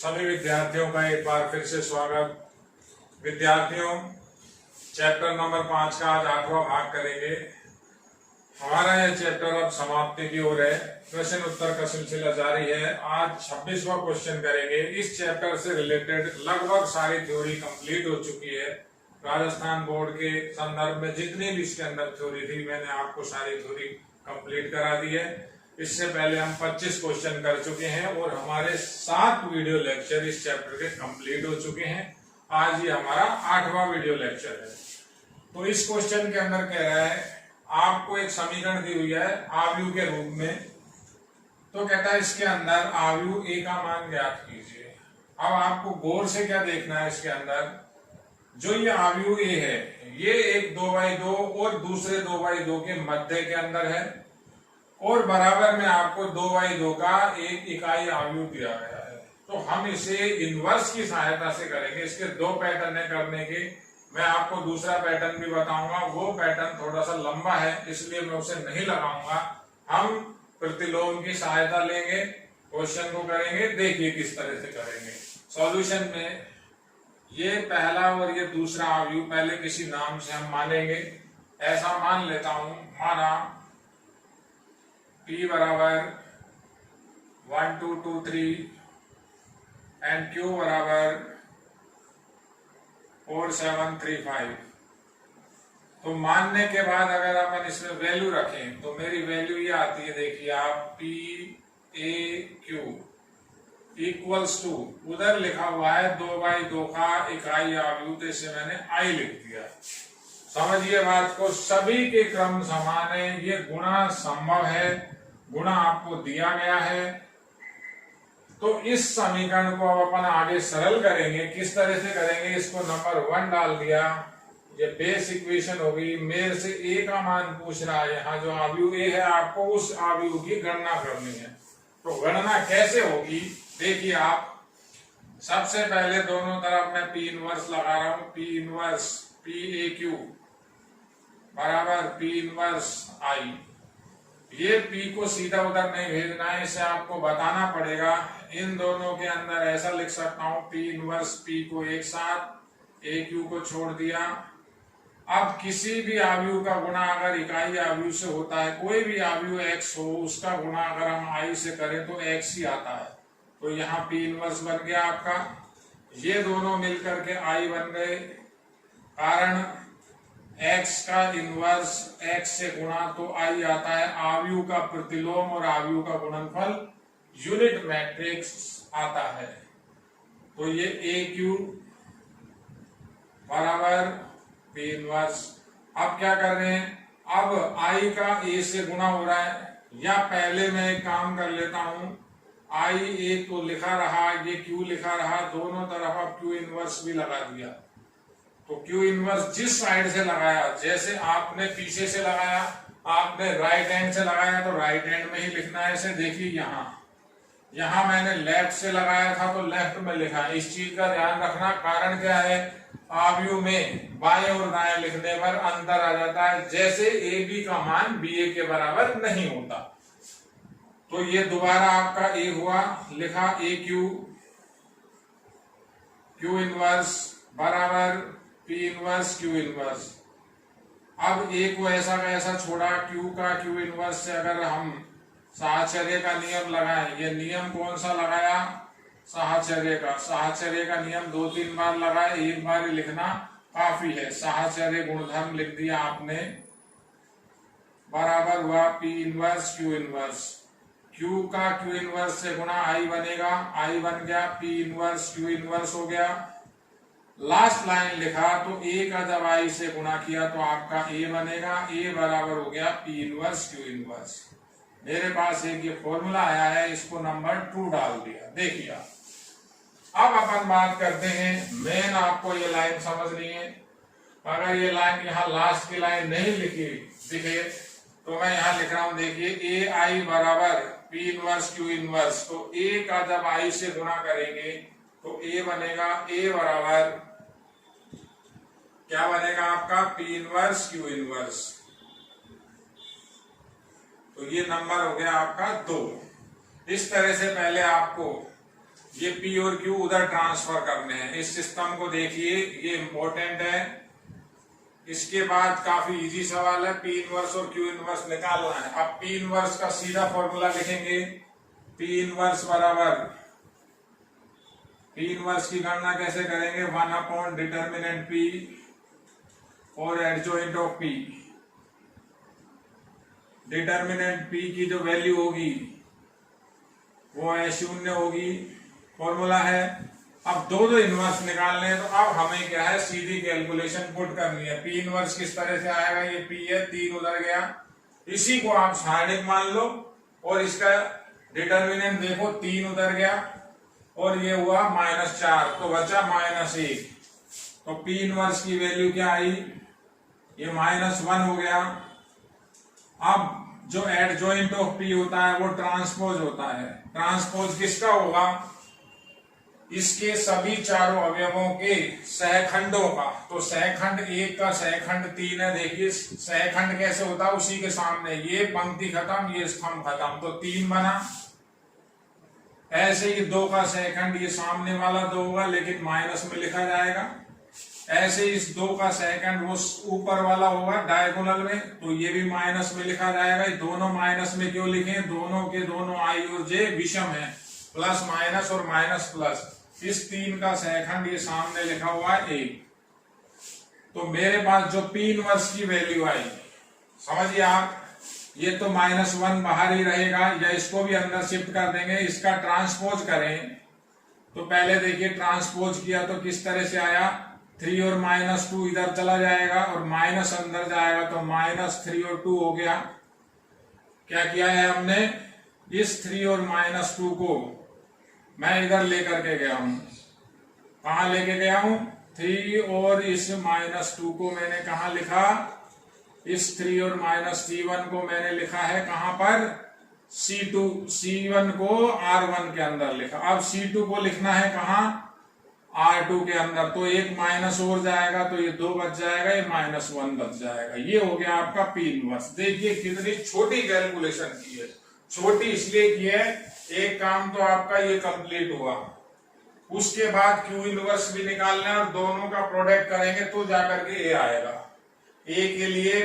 सभी विद्यार्थियों का एक बार फिर से स्वागत। विद्यार्थियों, चैप्टर नंबर 5 का आज 8वां भाग करेंगे। हमारा यह चैप्टर अब समाप्ति की ओर है। क्वेश्चन उत्तर का सिलसिला जारी है। आज 26वां क्वेश्चन करेंगे। इस चैप्टर से रिलेटेड लगभग सारी थ्योरी कंप्लीट हो चुकी है। राजस्थान बोर्ड के संदर्भ में जितनी भी इसके अंदर थ्योरी थी, मैंने आपको सारी थ्योरी कंप्लीट करा दी है। इससे पहले हम 25 क्वेश्चन कर चुके हैं और हमारे 7 वीडियो लेक्चर इस चैप्टर के कंप्लीट हो चुके हैं। आज ये हमारा 8वां वीडियो लेक्चर है। तो इस क्वेश्चन के अंदर कह रहा है, आपको एक समीकरण दी हुई है आव्यूह के रूप में। तो कहता है इसके अंदर आव्यूह ए का मान ज्ञात कीजिए। अब आपको गौर से क्या देखना है, इसके अंदर जो ये आव्यूह ए है, ये एक 2/2 और दूसरे 2/2 के मध्य के अंदर है और बराबर में आपको 2/2 का एक इकाई आव्यूह दिया गया है। तो हम इसे इनवर्स की सहायता से करेंगे। इसके 2 पैटर्न है करने के। मैं आपको दूसरा पैटर्न भी बताऊंगा। वो पैटर्न थोड़ा सा लंबा है, इसलिए मैं उसे नहीं लगाऊंगा। हम प्रतिलोम की सहायता लेंगे, क्वेश्चन को करेंगे। देखिए किस तरह से करेंगे। सॉल्यूशन में ये पहला और ये दूसरा आव्यूह पहले किसी नाम से हम मानेंगे। ऐसा मान लेता हूं, माना P बराबर 1 2 2 3 एंड Q बराबर 4 7 3 5। तो मानने के बाद अगर अपन इसमें वैल्यू रखें तो मेरी वैल्यू ये आती है। देखिए आप, P A Q equals to, उधर लिखा हुआ है 2/2 का इकाई आव्यूह, तो इसे मैंने I लिख दिया। समझिए बात को, सभी के क्रम समान है। ये गुणा संभव है, गुणा आपको दिया गया है। तो इस समीकरण को अब अपन आगे सरल करेंगे। किस तरह से करेंगे, इसको नंबर 1 डाल दिया। ये बेस इक्वेशन होगी। मेरे से ए का मान पूछ रहा है। यहाँ जो आव्यूह ए है, आपको उस आव्यूह की गणना करनी है। तो गणना कैसे होगी, देखिए आप। सबसे पहले दोनों तरफ मैं P इनवर्स लगा रहा हूं। P इनवर्स PAQ बराबर P इनवर्स I। ये P को सीधा उधर नहीं भेजना है, इसे आपको बताना पड़ेगा। इन दोनों के अंदर ऐसा लिख सकता हूं, P इनवर्स P को एक साथ, AQ को छोड़ दिया। अब किसी भी आव्यूह का गुणा अगर इकाई आव्यूह से होता है, कोई भी आव्यूह x हो, उसका गुणा अगर हम I से करें तो x ही आता है। तो यहाँ P इनवर्स बन गया आपका। ये दोनों मिलकर के I बन गए, कारण x का इनवर्स x से गुणा तो I आता है। आव्यूह का प्रतिलोम और आव्यूह का गुणनफल यूनिट मैट्रिक्स आता है। तो ये AQ बराबर P इनवर्स। अब क्या कर रहे हैं, अब I का A से गुणा हो रहा है। या पहले मैं एक काम कर लेता हूं, I A तो लिखा रहा, ये Q लिखा रहा, दोनों तरफ अब Q इनवर्स भी लगा दिया। तो Q इनवर्स जिस साइड से लगाया, जैसे आपने पीछे से लगाया, आपने राइट हैंड से लगाया तो राइट हैंड में ही लिखना है इसे। देखिए यहाँ मैंने लेफ्ट से लगाया था तो लेफ्ट में लिखा। इस चीज का ध्यान रखना। कारण क्या है, आव्यूह में बाएं और दाएं लिखने पर अंतर आ जाता है। जैसे AB का मान BA के बराबर नहीं होता। तो ये दोबारा आपका A हुआ, लिखा AQ Q इनवर्स बराबर P इनवर्स Q इनवर्स। अब A को ऐसा का ऐसा छोड़ा, Q का Q इनवर्स से अगर हम साहचर्य का नियम लगाएं, ये नियम कौन सा लगाया, साहचर्य का। साहचर्य का नियम 2-3 बार लगाए, एक बार ही लिखना काफी है। साहचर्य गुणधर्म लिख दिया आपने, बराबर हुआ P inverse Q inverse. Q का Q इनवर्स से गुणा I बनेगा, I बन गया P इनवर्स Q इनवर्स हो गया। लास्ट लाइन लिखा तो A का जब I से गुणा किया तो आपका A बनेगा। A बराबर हो गया P इनवर्स Q इनवर्स। मेरे पास एक ये फॉर्मूला आया है, इसको नंबर 2 डाल दिया। देखिए अब अपन बात करते हैं, मेन आपको ये लाइन समझनी है। अगर ये लाइन यहाँ लास्ट की लाइन नहीं दिखे तो मैं यहाँ लिख रहा हूं। देखिए AI बराबर P इनवर्स Q इनवर्स। तो A का जब I से गुणा करेंगे तो A बनेगा, A बराबर क्या बनेगा आपका, P इनवर्स Q इनवर्स। तो ये नंबर हो गया आपका 2। इस तरह से पहले आपको ये P और Q उधर ट्रांसफर करने हैं। इस सिस्टम को देखिए, ये इंपॉर्टेंट है। इसके बाद काफी इजी सवाल है, P इनवर्स और Q इनवर्स निकालना है। अब P इनवर्स का सीधा फॉर्मूला लिखेंगे, P इनवर्स बराबर, P इनवर्स की गणना कैसे करेंगे, 1 डिटर्मिनेंट P और adjoint of P। Determinant P की जो वैल्यू होगी वो शून्य होगी, फॉर्मूला है। अब दो इनवर्स निकालने हैं, तो अब हमें क्या है, सीधी कैलकुलेशन पुट करनी है। P इनवर्स किस तरह से आएगा, ये P है, 3 उधर गया, इसी को आप सारणिक मान लो, और इसका डिटर्मिनेंट देखो 3 उधर गया और ये हुआ -4, तो बचा -1। तो P इनवर्स की वैल्यू क्या आई, ये -1 हो गया। अब जो एडजॉइंट ऑफ P होता है वो ट्रांसपोज होता है। ट्रांसपोज किसका होगा, इसके सभी चारों अवयवों के सहखंडों का। तो सहखंड 1 का सहखंड 3 है। देखिए सहखंड कैसे होता है, उसी के सामने ये पंक्ति खत्म, ये स्तंभ खत्म, तो 3 बना। ऐसे ही 2 का सहखंड, ये सामने वाला 2 होगा लेकिन माइनस में लिखा जाएगा। ऐसे इस 2 का सेकंड वो ऊपर वाला होगा डायगोनल में, तो ये भी माइनस में लिखा जाएगा। ये दोनों माइनस में क्यों लिखे, दोनों के दोनों आई और जे विषम है, प्लस माइनस और माइनस प्लस। इस 3 का सेकंड ये सामने लिखा हुआ है 1। तो मेरे पास जो P इनवर्स की वैल्यू आई, समझिए आप, ये तो -1 बाहर ही रहेगा, या इसको भी अंदर शिफ्ट कर देंगे। इसका ट्रांसपोज करें तो पहले देखिए ट्रांसपोज किया तो किस तरह से आया, 3 और -2 इधर चला जाएगा और माइनस अंदर जाएगा, तो -3 और 2 हो गया। क्या किया है हमने, इस 3 और -2 को मैं इधर लेकर के गया हूं। कहा लेके गया हूं, 3 और इस -2 को मैंने कहा लिखा, इस 3 और -C1 को मैंने लिखा है कहां पर, C2, C1 को R1 के अंदर लिखा। अब C2 को लिखना है कहां, R2 के अंदर, तो एक माइनस और जाएगा, तो ये 2 बच जाएगा, ये -1 बच जाएगा। ये हो गया आपका P इनवर्स। देखिए कितनी छोटी कैलकुलेशन की है, छोटी इसलिए की है, एक काम तो आपका ये कंप्लीट हुआ। उसके बाद Q इनवर्स भी निकालना है और दोनों का प्रोडक्ट करेंगे तो जाकर के A आएगा। A के लिए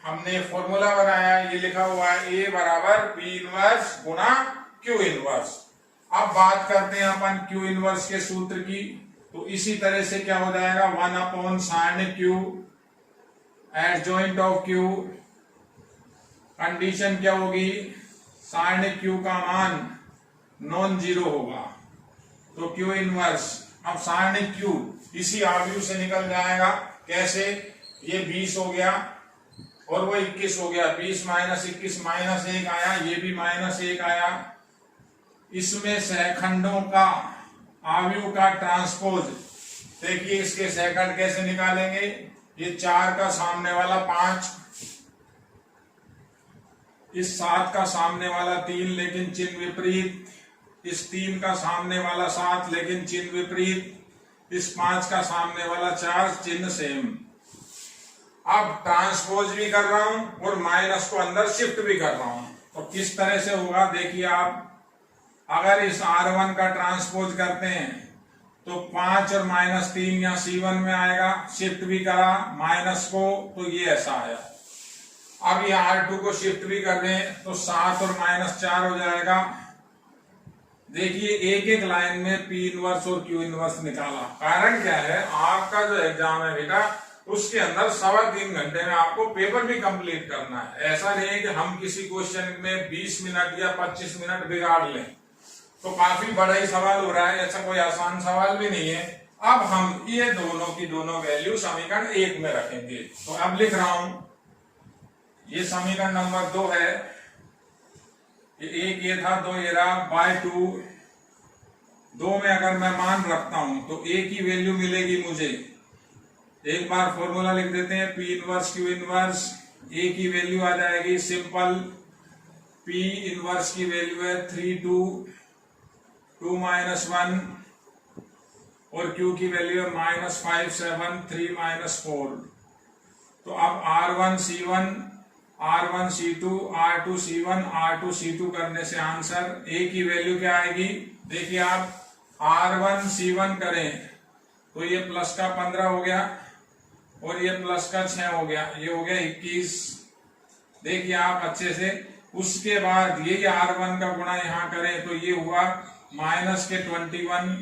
हमने फॉर्मूला बनाया, ये लिखा हुआ है A बराबर P इनवर्स गुना Q इनवर्स। अब बात करते हैं अपन Q इनवर्स के सूत्र की, तो इसी तरह से क्या हो जाएगा, 1/sin Q adjoint of Q। Condition क्या होगी, sin Q का मान नॉन जीरो होगा, तो Q इनवर्स, अब sin Q इसी आव्यूह से निकल जाएगा। कैसे, ये 20 हो गया और वो 21 हो गया, 20 - 21 -1 आया, ये भी -1 आया। इसमें सहखंडों का आव्यूह का ट्रांसपोज, देखिए इसके सेकंड कैसे निकालेंगे, ये 4 का सामने वाला 5, इस 7 का सामने वाला 3 लेकिन चिन्ह विपरीत, इस 3 का सामने वाला 7 लेकिन चिन्ह विपरीत, इस 5 का सामने वाला 4 चिन्ह सेम। अब ट्रांसपोज भी कर रहा हूं और माइनस को अंदर शिफ्ट भी कर रहा हूं, तो किस तरह से होगा, देखिए आप, अगर इस R1 का ट्रांसपोज करते हैं तो 5 और -3 या C1 में आएगा, शिफ्ट भी करा माइनस को, तो ये ऐसा आया। अब ये R2 को शिफ्ट भी कर दें तो 7 और -4 हो जाएगा। देखिए एक एक लाइन में P इनवर्स और Q इनवर्स निकाला। कारण क्या है, आपका जो एग्जाम है बेटा, उसके अंदर 3.25 घंटे में आपको पेपर भी कंप्लीट करना है। ऐसा नहीं है कि हम किसी क्वेश्चन में 20 मिनट या 25 मिनट बिगाड़ लें, तो काफी बड़ा ही सवाल हो रहा है, ऐसा कोई आसान सवाल भी नहीं है। अब हम ये दोनों की दोनों वैल्यू समीकरण 1 में रखेंगे, तो अब लिख रहा हूं, ये समीकरण नंबर 2 है, ये 1 ये था, 2 ये रहा, बाय 2। 2 में अगर मैं मान रखता हूं तो A की वैल्यू मिलेगी मुझे, एक बार फॉर्मूला लिख देते हैं, P inverse Q inverse. A की वैल्यू आ जाएगी सिंपल, P इनवर्स की वैल्यू है 3 2 2 -1 और Q की वैल्यू है -5 7 3 -4। तो अब R1 C1 R1 C2 R2 C1 R2 C2 करने से आंसर A की वैल्यू क्या आएगी, देखिए आप, R1 C1 करें तो ये प्लस का 15 हो गया और ये प्लस का 6 हो गया, ये हो गया 21। देखिए आप अच्छे से। उसके बाद ये R1 का गुणा यहां करें तो ये हुआ माइनस के 21,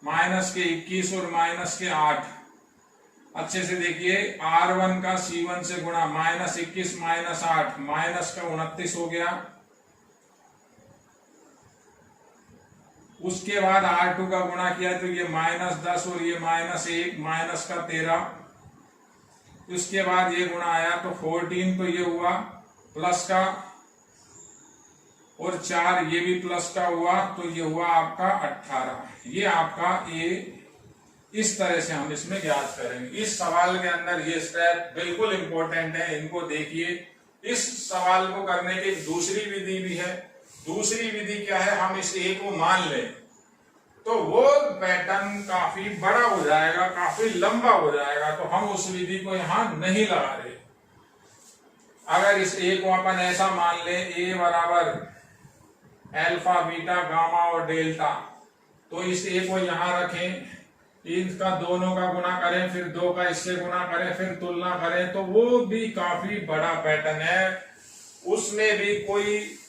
माइनस के 21 और माइनस के 8। अच्छे से देखिए, R1 का C1 से गुणा, माइनस 21 माइनस 8 माइनस का 29 हो गया। उसके बाद R2 का गुणा किया तो ये माइनस 10 और ये माइनस 1 माइनस का 13। उसके बाद ये गुणा आया तो 14, तो ये हुआ प्लस का, और 4 ये भी प्लस का हुआ, तो ये हुआ आपका 18। ये आपका ए। इस तरह से हम इसमें ज्ञात करेंगे। इस सवाल के अंदर ये स्टेप बिल्कुल इंपॉर्टेंट है, इनको देखिए। इस सवाल को करने की दूसरी विधि भी है। दूसरी विधि क्या है, हम इस ए को मान लें तो वो पैटर्न काफी बड़ा हो जाएगा, काफी लंबा हो जाएगा, तो हम उस विधि को यहां नहीं लगा रहे। अगर इस ए को अपन ऐसा मान ले, ए बराबर अल्फा बीटा गामा और डेल्टा, तो इस ए को यहां रखें, इनका दोनों का गुणा करें, फिर 2 का इससे गुणा करें, फिर तुलना करें, तो वो भी काफी बड़ा पैटर्न है। उसमें भी कोई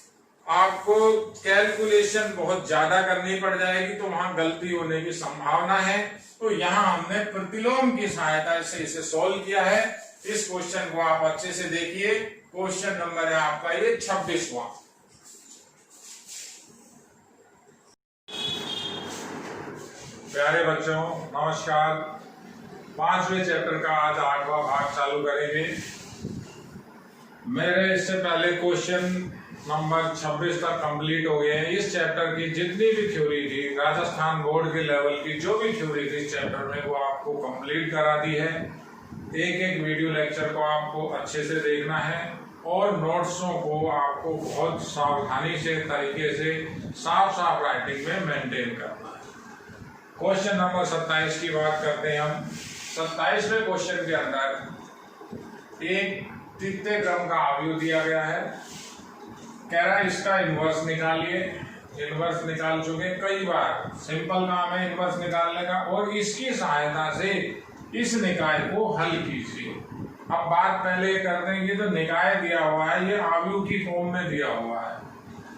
आपको कैलकुलेशन बहुत ज्यादा करनी पड़ जाएगी, तो वहां गलती होने की संभावना है। तो यहां हमने प्रतिलोम की सहायता से इसे सॉल्व किया है। इस क्वेश्चन को आप अच्छे से देखिए। क्वेश्चन नंबर है आपका ये 26वां। प्यारे बच्चों नमस्कार। 5वें चैप्टर का आज 8वां भाग चालू करेंगे। मेरे इससे पहले क्वेश्चन नंबर 26 तक कंप्लीट हो गए हैं। इस चैप्टर की जितनी भी थ्योरी थी, राजस्थान बोर्ड के लेवल की जो भी थ्योरी थी इस चैप्टर में, वो आपको कंप्लीट करा दी है। एक एक वीडियो लेक्चर को आपको अच्छे से देखना है और नोट्सों को आपको बहुत सावधानी से, तरीके से, साफ साफ राइटिंग में मेंटेन करना है। क्वेश्चन नंबर 27 की बात करते हैं हम। 27वें क्वेश्चन के अंदर एक तृतीय क्रम का अवयव दिया गया है। कह रहा है इसका इनवर्स निकालिए। इनवर्स निकाल चुके कई बार, सिंपल काम है इनवर्स निकालने का, और इसकी सहायता से इस निकाय को हल कीजिए। अब बात पहले कर देंगे, तो निकाय दिया हुआ है, ये आव्यूह की फॉर्म में दिया हुआ है,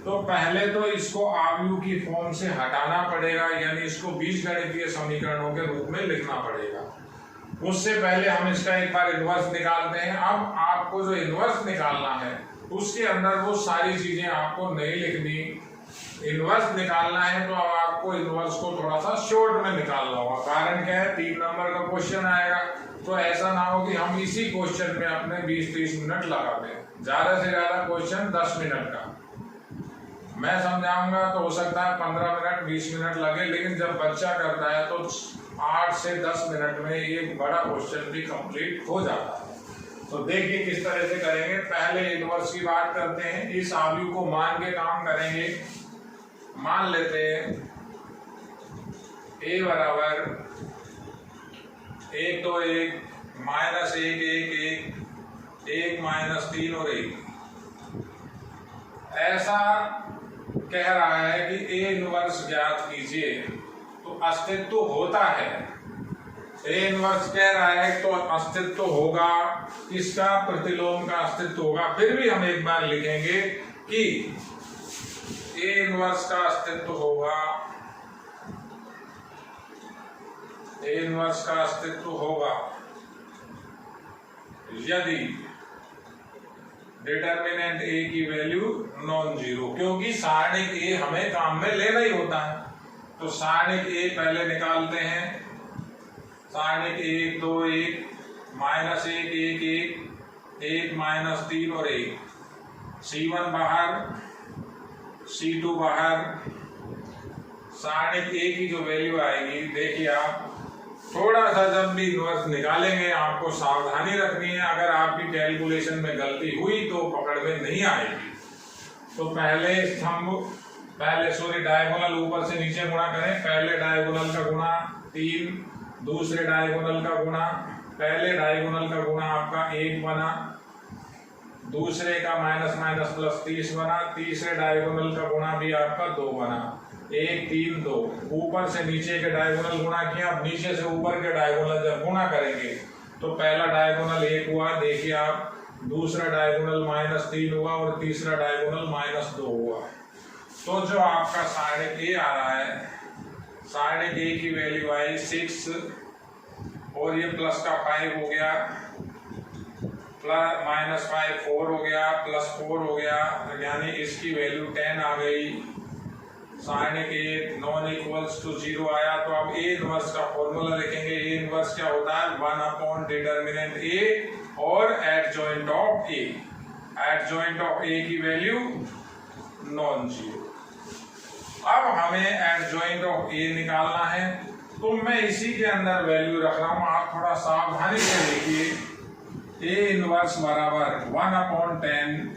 तो पहले तो इसको आव्यूह की फॉर्म से हटाना पड़ेगा, यानी इसको बीजगणितीय समीकरणों के रूप में लिखना पड़ेगा। उससे पहले हम इसका एक बार इनवर्स निकालते हैं। अब आपको जो इनवर्स निकालना है उसके अंदर वो सारी चीजें आपको नहीं लिखनी। इनवर्स निकालना है तो अब आपको इनवर्स को थोड़ा सा शॉर्ट में निकालना होगा। कारण क्या है, 3 नंबर का क्वेश्चन आएगा, तो ऐसा ना हो कि हम इसी क्वेश्चन में अपने 20-30 मिनट लगा दें। ज्यादा से ज्यादा क्वेश्चन 10 मिनट का मैं समझाऊंगा, तो हो सकता है 15 मिनट 20 मिनट लगे, लेकिन जब बच्चा करता है तो 8 से 10 मिनट में एक बड़ा क्वेश्चन भी कंप्लीट हो जाता है। तो देखिए किस तरह से करेंगे। पहले इनवर्स की बात करते हैं। इस आव्यूह को मान के काम करेंगे। मान लेते हैं a बराबर 1 तो 1 माइनस 1 1 1 1 माइनस 3 और 1। ऐसा कह रहा है कि a इनवर्स ज्ञात कीजिए, तो अस्तित्व होता है। ए इनवर्स कह रहा है तो अस्तित्व होगा, इसका प्रतिलोम का अस्तित्व होगा। फिर भी हम एक बार लिखेंगे कि ए इनवर्स का अस्तित्व होगा, ए इनवर्स का अस्तित्व होगा यदि डिटर्मिनेंट ए की वैल्यू नॉन जीरो, क्योंकि सारणिक ए हमें काम में लेना ही होता है। तो सारणिक ए पहले निकालते हैं। सारणिक 1 2 1 माइनस 1 1 1 1 माइनस 3 और 1। C1 बाहर, C2 बाहर। सारणिक ए की जो वैल्यू आएगी, देखिए आप थोड़ा सा जब भी इनवर्स निकालेंगे आपको सावधानी रखनी है। अगर आपकी कैलकुलेशन में गलती हुई तो पकड़ में नहीं आएगी। तो पहले डायगोनल ऊपर से नीचे गुणा करें। पहले डायगोनल का गुणा 3, दूसरे डायगोनल का गुणा, पहले डायगोनल का गुणा आपका 1 बना, दूसरे का माइनस माइनस प्लस 30 बना, तीसरे डायगोनल का गुणा भी आपका 2 बना। 1 3 2, ऊपर से नीचे के डायगोनल गुणा किया। अब नीचे से ऊपर के डायगोनल जब गुणा करेंगे तो पहला डायगोनल 1 हुआ, देखिए आप, दूसरा डायगोनल -3 हुआ और तीसरा डायगोनल -2 हुआ। तो जो आपका साइड ए आ रहा है, साइड ए की वैल्यू आई 6 और ये प्लस का 5 हो गया, प्लस -5 4 हो गया, +4 हो गया, यानी इसकी वैल्यू 10 आ गई। Sign A non equals to 0 आया। तो अब ए इनवर्स का फॉर्मूला लिखेंगे। ए इनवर्स क्या होता है? 1 डिटर्मिनेंट ए और adjoint of A. Adjoint of A की वैल्यू नॉन जीरो। अब हमें एडजॉइंट ऑफ ए निकालना है, तो मैं इसी के अंदर वैल्यू रख रहा हूं। आप थोड़ा सावधानी से देखिए। ए इनवर्स बराबर 1/10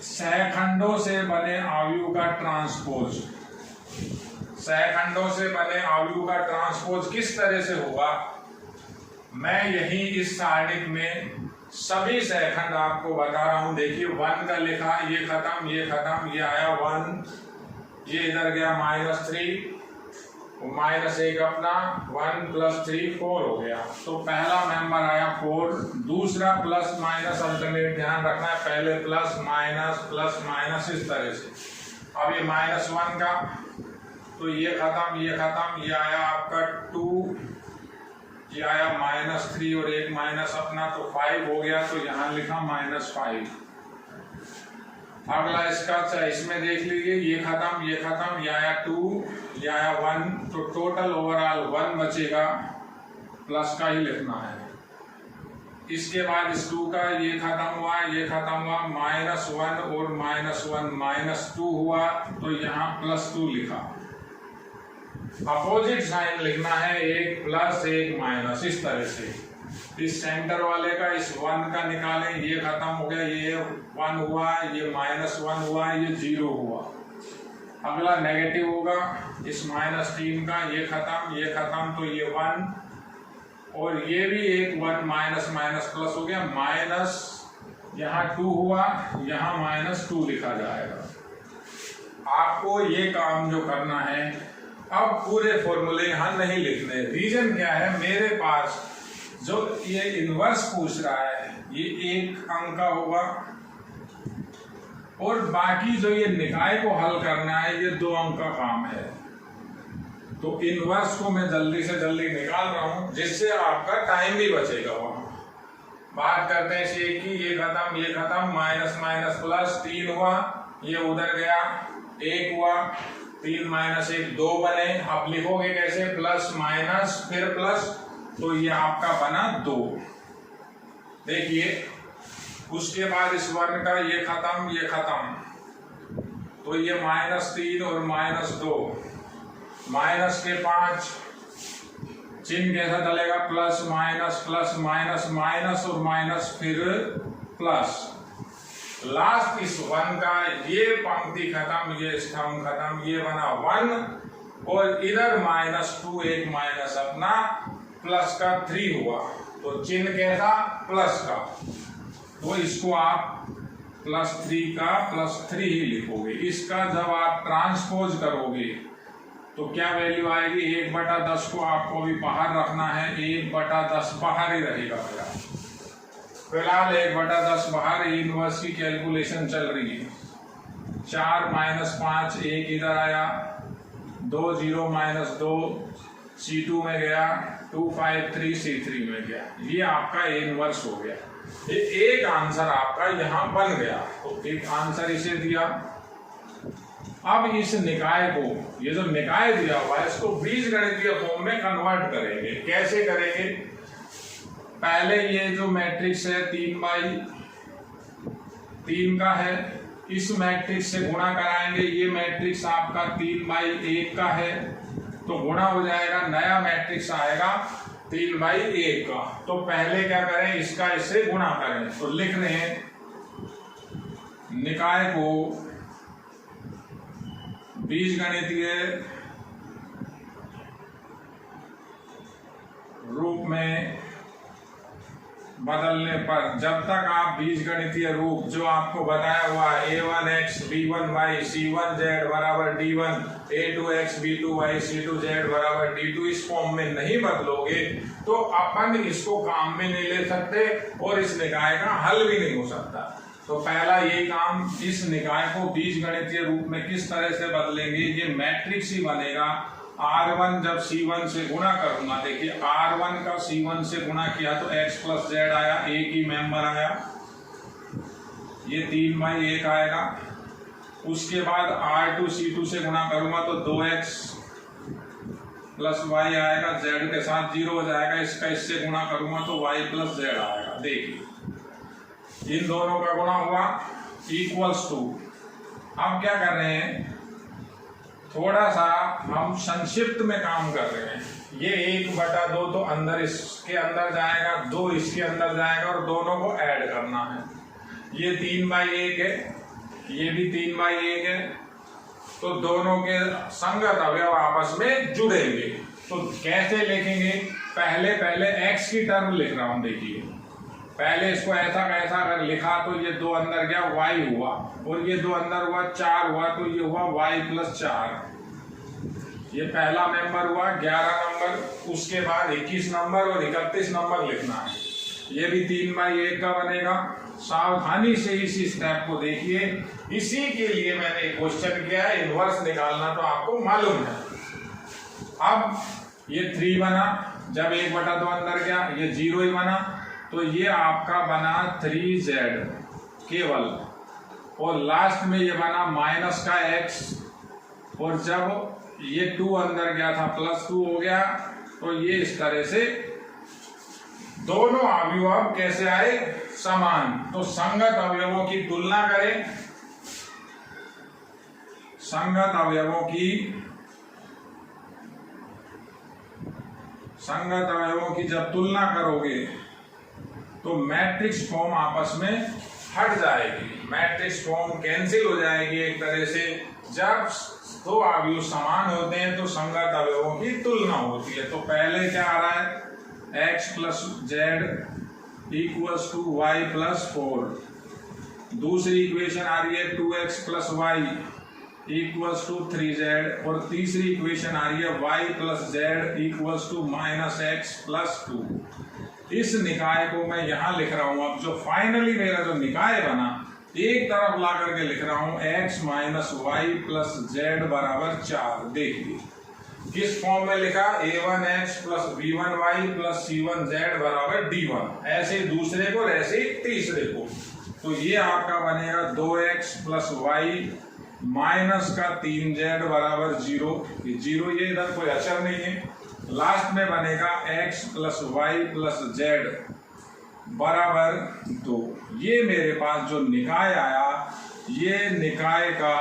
सहखंडों से बने आव्यूह का ट्रांसपोज। सहखंडों से बने आव्यूह का ट्रांसपोज किस तरह से होगा? मैं यही इस सारणिक में सभी सहखंड आपको बता रहा हूं। देखिए 1 का लिखा, ये खत्म, ये खत्म, ये आया 1, ये इधर गया -3, -1 अपना 1 + 3 4 हो गया। तो पहला मेंबर आया 4, दूसरा प्लस माइनस अल्टरनेट ध्यान रखना है, पहले प्लस माइनस इस तरह से। अब ये -1 का, तो ये खत्म, ये खत्म, ये आया आपका 2, ये आया -3 और एक माइनस अपना, तो 5 हो गया। तो यहां लिखा -5। अगला इसका इसमें देख लीजिए, ये खत्म, ये खत्म, ये आया 2, ये आया 1, तो टोटल ओवरऑल 1 बचेगा, प्लस का ही लिखना है। इसके बाद इस 2 का ये खत्म हुआ, ये खत्म हुआ, -1 और -1 -2 हुआ, तो यहाँ +2 लिखा। अपोजिट साइन लिखना है, एक प्लस एक माइनस, इस तरह से। इस सेंटर वाले का इस 1 का निकालें, ये खत्म हो गया, ये 1 हुआ, ये -1 हुआ, ये 0 हुआ। अगला नेगेटिव होगा, इस -3 का, ये खत्म, तो ये 1 और ये भी एक 1 माइनस प्लस हो गया, माइनस यहाँ 2 हुआ, यहाँ -2 लिखा जाएगा। आपको ये काम जो करना है, अब पूरे फॉर्मूले यहां नहीं लिखने। रीजन क्या है? मेरे पास जो ये इनवर्स पूछ रहा है, ये 1 अंक का होगा और बाकी जो ये निकाय को हल करना है, ये 2 अंक का काम है। तो इनवर्स को मैं जल्दी से जल्दी निकाल रहा हूं, जिससे आपका टाइम भी बचेगा। वहां बात करते हैं इसे की, ये खत्म, ये खत्म, माइनस प्लस 3 हुआ, ये उधर गया, 1 हुआ, 3 - 1 2 बने। आप लिखोगे कैसे? प्लस माइनस फिर प्लस, तो ये आपका बना 2। देखिए उसके बाद इस 1 का ये खत्म, ये खत्म, तो ये -3 और -2, माइनस के 5, चिन्ह कैसा चलेगा? प्लस माइनस और माइनस फिर प्लस। लास्ट इस 1 का ये पंक्ति खत्म, ये स्तंभ खत्म, ये बना 1 और इधर -2 एक माइनस अपना, प्लस का 3 हुआ, तो चिन्ह कैसा? प्लस का। तो इसको आप +3 का +3 ही लिखोगे। इसका जब आप ट्रांसपोज करोगे तो क्या वैल्यू आएगी? 1/10 को आपको भी बाहर रखना है, 1/10 बाहर ही रहेगा मेरा। फिलहाल 1/10 बाहर, इनवर्स की कैलकुलेशन चल रही है। 4 - 5, 1 इधर आया, 2 0 -2 C2 में गया, 2 5 3 C3 में गया। ये आपका इनवर्स हो गया। एक आंसर आपका यहां बन गया, तो एक आंसर इसे दिया। अब इस निकाय को, ये जो निकाय दिया हुआ है, इसको बीजगणितीय फॉर्म में कन्वर्ट करेंगे। कैसे करेंगे? पहले ये जो मैट्रिक्स है 3/3 का है, इस मैट्रिक्स से गुणा कराएंगे। ये मैट्रिक्स आपका 3/1 का है, तो गुणा हो जाएगा, नया मैट्रिक्स आएगा 3/1 का। तो पहले क्या करें? इसका इससे गुणा करें। तो लिख रहे हैं निकाय को बीजगणितीय रूप में बदलने पर जब तक आप बीजगणितीय रूप जो आपको बताया हुआ a1x b1y c1z बराबर d1 a2x b2y c2z बराबर d2 इस फॉर्म में नहीं बदलोगे तो अपन इसको काम में नहीं ले सकते और इस निकाय का हल भी नहीं हो सकता। तो पहला ये काम, इस निकाय को बीजगणितीय रूप में किस तरह से बदलेंगे, ये मैट्रिक्स ही बनेगा। R1 जब C1 से गुणा करूंगा, देखिए R1 का C1 से गुणा किया तो x प्लस जेड आया, एक ही मेंबर आया, ये 3/1 आएगा। उसके बाद R2 C2 से गुणा करूंगा तो 2x प्लस y आएगा, z के साथ 0 हो जाएगा। इसका इससे गुणा करूंगा तो y प्लस z आएगा। देखिए इन दोनों का गुणा हुआ इक्वल्स टू, अब क्या कर रहे हैं, थोड़ा सा हम संक्षिप्त में काम कर रहे हैं। ये 1/2 तो अंदर इसके अंदर जाएगा, 2 इसके अंदर जाएगा और दोनों को ऐड करना है। ये 3/1 है, ये भी 3/1 है, तो दोनों के संगत अवयव आपस में जुड़ेंगे। तो कैसे लिखेंगे, पहले x की टर्म लिख रहा हूं। देखिए पहले इसको ऐसा कैसा अगर लिखा तो ये 2 अंदर गया y हुआ और ये 2 अंदर हुआ 4 हुआ, तो ये हुआ y प्लस 4। ये पहला मेंबर हुआ 11 नंबर, उसके बाद 21 नंबर और 31 नंबर लिखना है। ये भी 3/1 का बनेगा। सावधानी से इसी स्टेप को देखिए, इसी के लिए मैंने क्वेश्चन किया है, इनवर्स निकालना तो आपको मालूम है। अब ये 3 बना, जब 1/2 अंदर गया ये 0 ही बना, तो ये आपका बना 3z केवल, और लास्ट में ये बना माइनस का x, और जब ये 2 अंदर गया था प्लस 2 हो गया। तो ये इस तरह से दोनों अवयव कैसे आए, समान। तो संगत अवयवों की तुलना करें, संगत अवयवों की जब तुलना करोगे तो मैट्रिक्स फॉर्म आपस में हट जाएगी, मैट्रिक्स फॉर्म कैंसिल हो जाएगी एक तरह से। जब 2 अवयव समान होते हैं तो संगत अवयवों की तुलना होती है। तो पहले क्या आ रहा है, x plus z equals to y plus 4। दूसरी इक्वेशन आ रही है 2x plus Y equals to 3z, और तीसरी इक्वेशन आ रही है y plus z equals to minus x plus 2। इस निकाय को मैं यहां लिख रहा हूं। अब जो फाइनली मेरा जो निकाय बना, एक तरफ ला करके लिख रहा हूं x minus y plus z बराबर 4। देखिए किस फॉर्म में लिखा, a1x plus b1y plus c1z बराबर d1, ऐसे दूसरे को ऐसे तीसरे को। तो ये आपका बनेगा 2x प्लस वाई माइनस का 3z बराबर 0, ये 0 ये इधर कोई अचर नहीं है। लास्ट में बनेगा x plus y plus z बराबर 2। ये मेरे पास जो निकाय आया, ये निकाय का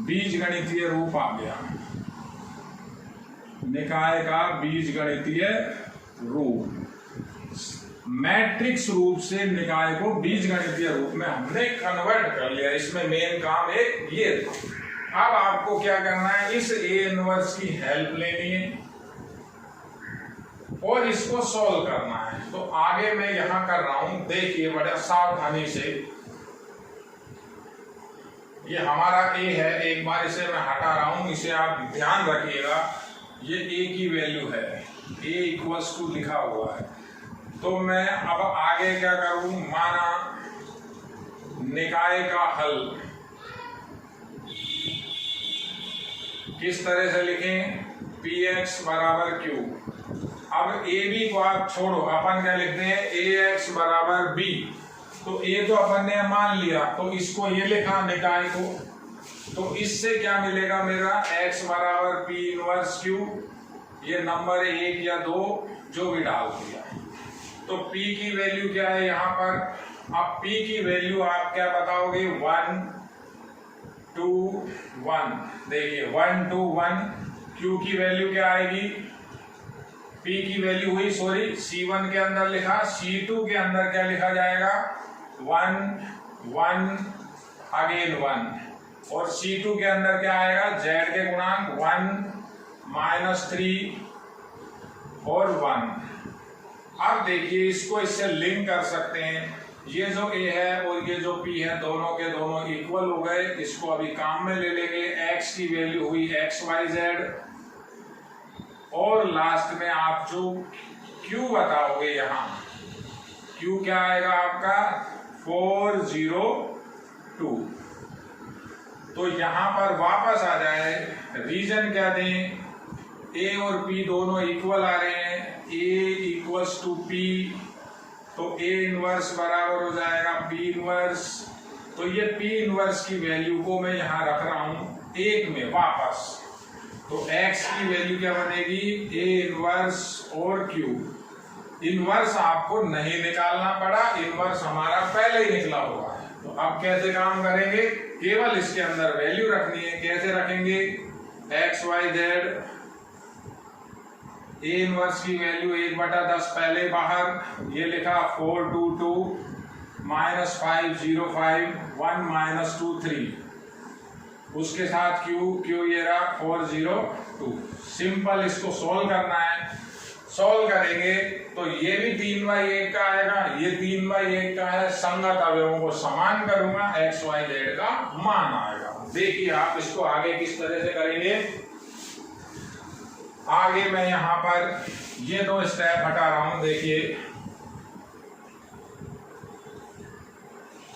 बीजगणितीय रूप आ गया, निकाय का बीजगणितीय रूप। मैट्रिक्स रूप से निकाय को बीजगणितीय रूप में हमने कन्वर्ट कर लिया। इसमें मेन काम एक ये था। अब आपको क्या करना है, इस ए इनवर्स की हेल्प लेनी है और इसको सॉल्व करना है। तो आगे मैं यहां कर रहा हूं, देखिए बड़ा सावधानी से। ये हमारा ए है, एक बार इसे मैं हटा रहा हूं, इसे आप ध्यान रखिएगा। ये ए की वैल्यू है, ए इक्वल्स टू लिखा हुआ है। तो मैं अब आगे क्या करूं, माना निकाय का हल किस तरह से लिखें, px बराबर q। अब ए बी को आप छोड़ो, अपन क्या लिखते हैं, ax बराबर b। तो a तो अपन ने मान लिया, तो इसको ये लिखा निकाय को। तो इससे क्या मिलेगा मेरा, x बराबर p इनवर्स q, ये नंबर 1 या 2 जो भी डाल दिया। तो p की वैल्यू क्या है यहाँ पर, अब p की वैल्यू आप क्या बताओगे, 1 2 1। देखिए 1 2 1, q की वैल्यू क्या आएगी, p की वैल्यू हुई, सॉरी c1 के अंदर लिखा, c2 के अंदर क्या लिखा जाएगा, 1 1 अगेन 1, और c2 के अंदर क्या आएगा, z के गुणांक 1 -3 और 1। अब देखिए इसको इससे लिंक कर सकते हैं। ये जो a है और ये जो p है दोनों के दोनों इक्वल हो गए। इसको अभी काम में ले लेंगे। x की वैल्यू हुई xyz और लास्ट में आप जो q बताओगे, यहाँ q क्या आएगा आपका 402। तो यहां पर वापस आ जाए, रीजन क्या दें, a और p दोनों इक्वल आ रहे हैं, a इक्वल्स टू p, तो a इनवर्स बराबर हो जाएगा p इनवर्स। तो ये p इनवर्स की वैल्यू को मैं यहां रख रहा हूं 1 में वापस। तो x की वैल्यू क्या बनेगी, a इनवर्स और q। इनवर्स आपको नहीं निकालना पड़ा, इनवर्स हमारा पहले ही निकला हुआ है। तो अब कैसे काम करेंगे, केवल इसके अंदर वैल्यू रखनी है। कैसे रखेंगे, x y z, A inverse की वैल्यू 1/10 पहले बाहर, ये लिखा 422 माइनस 505 1 माइनस 23, उसके साथ क्यू ये रहा 402। सिंपल इसको सोल्व करना है। सोल्व करेंगे तो ये भी 3/1 का आएगा, ये 3/1 का है। संगत अवयवों को समान करूंगा, एक्स वाई जेड का मान आएगा। देखिए आप इसको आगे किस तरह से करेंगे। आगे मैं यहां पर ये 2 स्टेप हटा रहा हूं। देखिए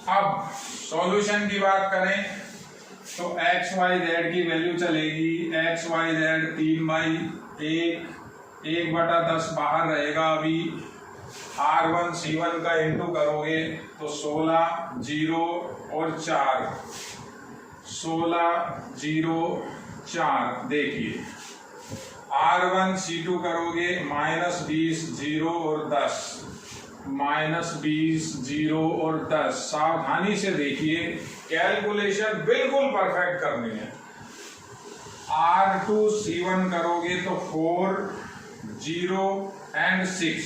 अब सॉल्यूशन की बात करें तो एक्स वाई जेड की वैल्यू चलेगी, एक्स वाई जेड 3/1, 1/10 बाहर रहेगा। अभी R1 C1 का इंटू करोगे तो 16 0 और 4, 16 0 4। देखिए R1 C2 करोगे -20 0 और 10, -20 0 और 10। सावधानी से देखिए, कैलकुलेशन बिल्कुल परफेक्ट करनी है। R2 C1 करोगे तो 4 0 and 6,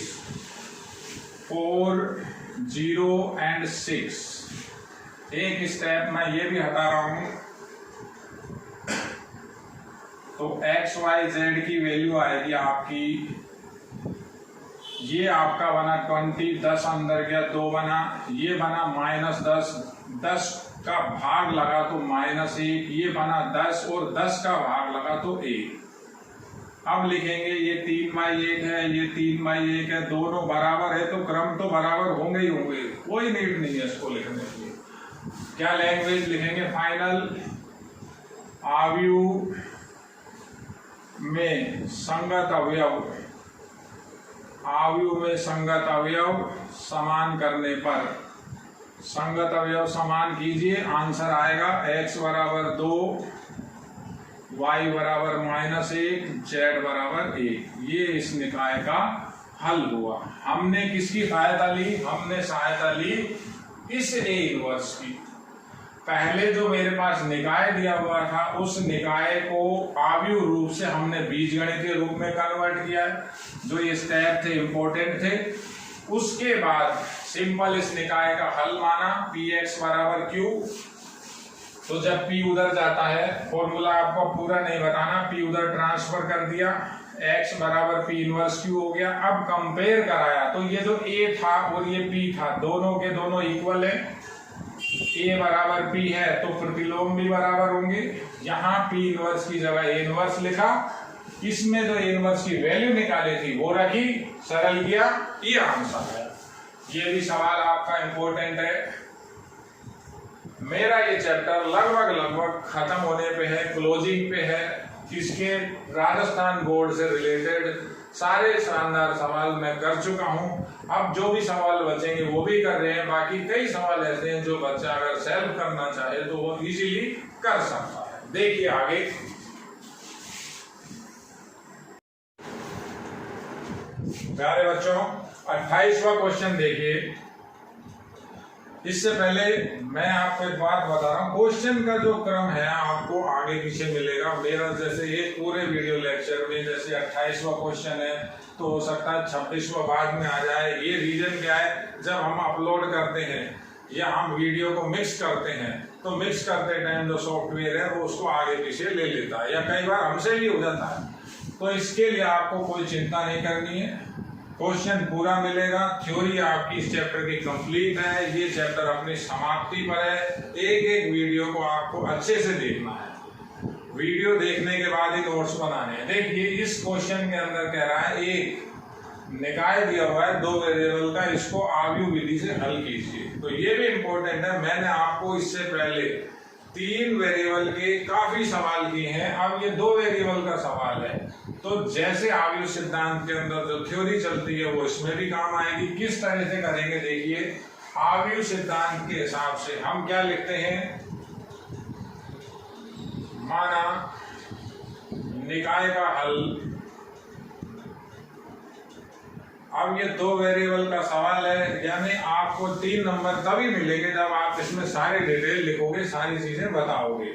4 0 and 6। एक स्टेप मैं ये भी हटा रहा हूं। तो एक्स वाई जेड की वैल्यू आएगी आपकी, ये आपका बना 20, 10 अंदर गया 2 बना, ये बना -10, 10 का भाग लगा तो -1, ये बना 10 और 10 का भाग लगा तो 1। अब लिखेंगे ये 3/1 है, ये 3/1 है, दोनों बराबर है तो क्रम तो बराबर होंगे ही होंगे, कोई नीड नहीं है इसको लिखने के। क्या लैंग्वेज लिखेंगे, फाइनल आव्यूह में संगत अवयव, आव्यूह में संगत अवयव समान करने पर, संगत अवयव समान कीजिए, आंसर आएगा x बराबर 2, y बराबर -1, z बराबर 1। ये इस निकाय का हल हुआ। हमने किसकी सहायता ली, हमने सहायता ली इस a इनवर्स की। पहले जो मेरे पास निकाय दिया हुआ था उस निकाय को आव्यूह रूप से हमने बीजगणितीय रूप में कन्वर्ट किया है। जो ये स्टेप थे इंपॉर्टेंट थे। उसके बाद सिंपल इस निकाय का हल माना, px बराबर q। तो जब p उधर जाता है, फॉर्मूला आपको पूरा नहीं बताना, p उधर ट्रांसफर कर दिया, x बराबर p इनवर्स q हो गया। अब कंपेयर कराया तो ये जो a था और ये p था, दोनों के दोनों इक्वल है। a बराबर p है तो प्रतिलोम भी बराबर होंगे। यहाँ p इनवर्स की जगह a इनवर्स लिखा, इसमें जो a इनवर्स की वैल्यू निकाली थी वो रखी, सरल किया, ये आंसर है। ये भी सवाल आपका इंपॉर्टेंट है। मेरा ये चैप्टर लगभग खत्म होने पे है, क्लोजिंग पे है। इसके राजस्थान बोर्ड से रिलेटेड सारे शानदार सवाल मैं कर चुका हूं। अब जो भी सवाल बचेंगे वो भी कर रहे हैं। बाकी कई सवाल ऐसे हैं जो बच्चा अगर सेल्फ करना चाहे तो वो इजीली कर सकता है। देखिए आगे, प्यारे बच्चों 28वां क्वेश्चन देखिए। इससे पहले मैं आपको एक बात बता रहा हूँ, क्वेश्चन का जो क्रम है आपको आगे पीछे मिलेगा। मेरा जैसे ये पूरे वीडियो लेक्चर में जैसे 28वां क्वेश्चन है तो हो सकता है 26वां बाद में आ जाए। ये रीजन क्या है, जब हम अपलोड करते हैं या हम वीडियो को मिक्स करते हैं तो मिक्स करते टाइम जो सॉफ्टवेयर है वो उसको आगे पीछे ले लेता है, या कई बार हमसे भी हो जाता है। तो इसके लिए आपको कोई चिंता नहीं करनी है। क्वेश्चन पूरा मिलेगा। थ्योरी आपकी इस चैप्टर की कंप्लीट है, ये चैप्टर अपनी समाप्ति पर है। एक एक वीडियो को आपको अच्छे से देखना है, वीडियो देखने के बाद ही नोट्स बनाने हैं। देखिए इस क्वेश्चन के अंदर कह रहा है एक निकाय दिया हुआ है 2 वेरिएबल का, इसको आव्यूह विधि से हल कीजिए। तो ये भी इंपॉर्टेंट है, मैंने आपको इससे पहले 3 वेरिएबल के काफी सवाल किए हैं, अब ये 2 वेरिएबल का सवाल है। तो जैसे आव्यूह सिद्धांत के अंदर जो थ्योरी चलती है वो इसमें भी काम आएगी। किस तरह से करेंगे देखिए, आव्यूह सिद्धांत के हिसाब से हम क्या लिखते हैं, माना निकाय का हल। अब ये 2 वेरिएबल का सवाल है, यानी आपको 3 नंबर तभी मिलेंगे जब आप इसमें सारी डिटेल लिखोगे, सारी चीजें बताओगे।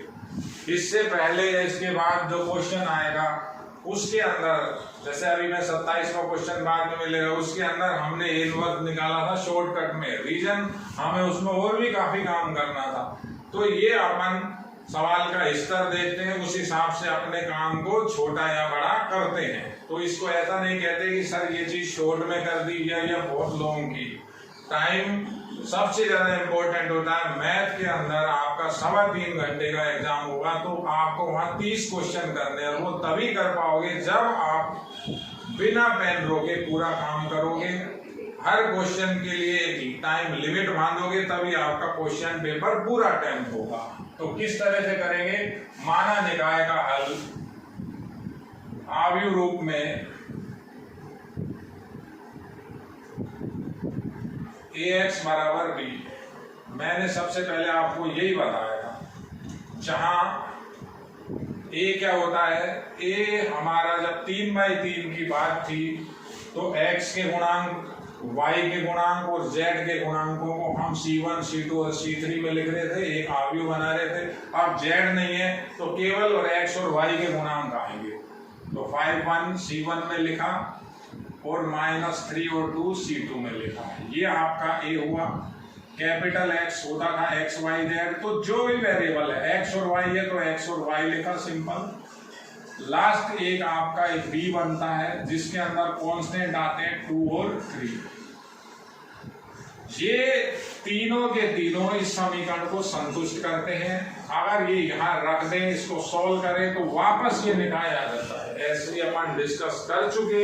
इससे पहले या इसके बाद जो क्वेश्चन आएगा उसके अंदर, जैसे अभी मैं 27वां क्वेश्चन बाद में मिलेगा, उसके अंदर हमने इनवर्स निकाला था शॉर्टकट में, रीजन हमें उसमें और भी काफी काम करना था। तो ये अपन सवाल का स्तर देखते हैं, उस हिसाब से अपने काम को छोटा या बड़ा करते हैं। तो इसको ऐसा नहीं कहते कि सर ये चीज शॉर्ट में कर दी या बहुत लॉन्ग की। टाइम सबसे ज्यादा इंपॉर्टेंट होता है। मैथ के अंदर आपका 3.25 घंटे का एग्जाम होगा, तो आपको वहां 30 क्वेश्चन करने हैं, वो तभी कर पाओगे जब आप बिना पेन रोके पूरा काम करोगे। हर क्वेश्चन के लिए एक टाइम लिमिट बांधोगे, तभी आपका क्वेश्चन पेपर पूरा अटेम्प्ट होगा। तो किस तरह से करेंगे, माना निकाय का हल आव्यूह रूप में ax बराबर b। मैंने सबसे पहले आपको यही बताया था, जहां a क्या होता है, a हमारा जब 3/3 की बात थी तो x के गुणांक, y के गुणांक और z के गुणांकों को हम c1, c2 और c3 में लिख रहे थे, एक आव्यूह बना रहे थे। अब z नहीं है तो केवल और x और y के गुणांक आएंगे। तो 5 c1 में लिखा और -3 और 2 c2 में लिखा। ये आपका a हुआ। कैपिटल X होता था x y z, तो जो भी वेरिएबल है x और y है तो x और y लिखा सिंपल। लास्ट एक आपका एक b बनता है जिसके अंदर कांस्टेंट आते हैं 2 और 3। ये तीनों के तीनों इस समीकरण को संतुष्ट करते हैं। अगर ये यहाँ रख दें, इसको सॉल्व करें तो वापस ये निकाय आ जाता है। ऐसे अपन डिस्कस कर चुके,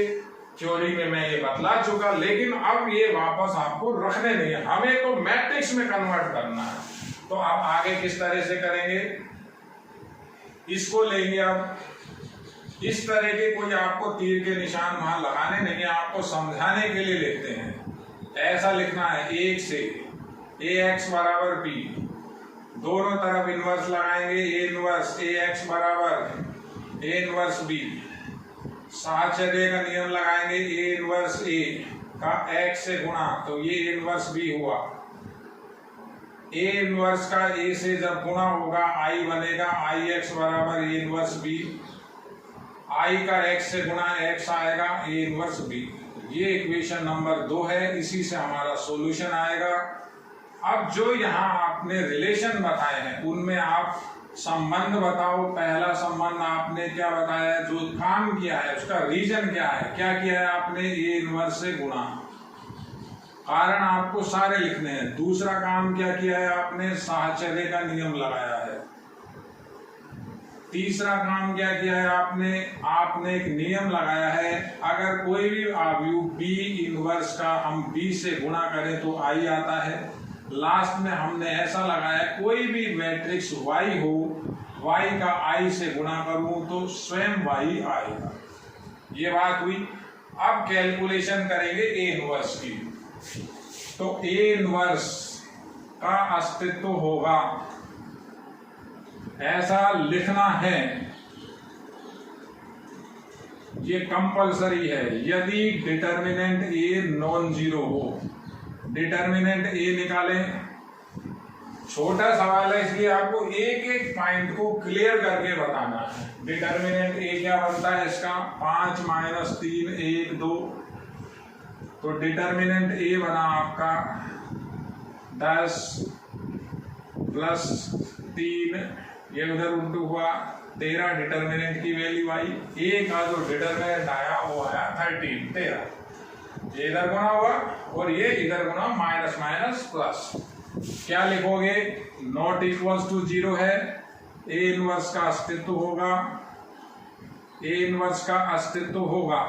थ्योरी में मैं ये बतला चुका, लेकिन अब ये वापस आपको रखने नहीं है, हमें तो मैट्रिक्स में कन्वर्ट करना है। तो आप आगे किस तरह से करेंगे, इसको लेंगे। अब इस तरह के कोई आपको तीर के निशान वहां लगाने नहीं है, आपको समझाने के लिए लिखते हैं। ऐसा लिखना है, 1 से ax बराबर b, दोनों तरफ इनवर्स लगाएंगे, a इनवर्स ax बराबर a इनवर्स b। साहचर्य का नियम लगाएंगे, a इनवर्स a का x से गुणा, तो ये इनवर्स b हुआ। a इनवर्स का a से जब गुणा होगा i बनेगा, ix बराबर a इनवर्स b। i का x से गुणा x आएगा, a इनवर्स b। ये इक्वेशन नंबर 2 है, इसी से हमारा सॉल्यूशन आएगा। अब जो यहाँ आपने रिलेशन बताए हैं उनमें आप संबंध बताओ। पहला संबंध आपने क्या बताया, जो काम किया है उसका रीजन क्या है, क्या किया है आपने, ये इनवर्स से गुणा, कारण आपको सारे लिखने हैं। दूसरा काम क्या किया है आपने, साहचर्य का नियम लगाया है। तीसरा काम क्या किया है आपने एक नियम लगाया है, अगर कोई भी आव्यूह b इनवर्स का हम b से गुणा करें तो i आता है। लास्ट में हमने ऐसा लगाया, कोई भी मैट्रिक्स y हो, y का i से गुणा करूं तो स्वयं y आएगा। ये बात हुई। अब कैलकुलेशन करेंगे a इनवर्स की। तो a इनवर्स का अस्तित्व होगा, ऐसा लिखना है, ये कंपलसरी है। यदि डिटर्मिनेंट a नॉन जीरो हो, डिटर्मिनेंट a निकालें। छोटा सवाल है इसलिए आपको एक एक पॉइंट को क्लियर करके बताना है। डिटर्मिनेंट a क्या बनता है इसका, 5 - 3 1 2। तो डिटर्मिनेंट a बना आपका 10 + 3, ये उधर उल्टू हुआ 13। डिटर्मिनेंट की वैल्यू आई, a का जो डिटर्मिनेंट आया वो आया 13। ये इधर गुना हुआ और ये इधर गुना, माइनस माइनस प्लस। क्या लिखोगे? नॉट इक्वल्स टू 0 है, ए इनवर्स का अस्तित्व होगा, ए इनवर्स का अस्तित्व होगा।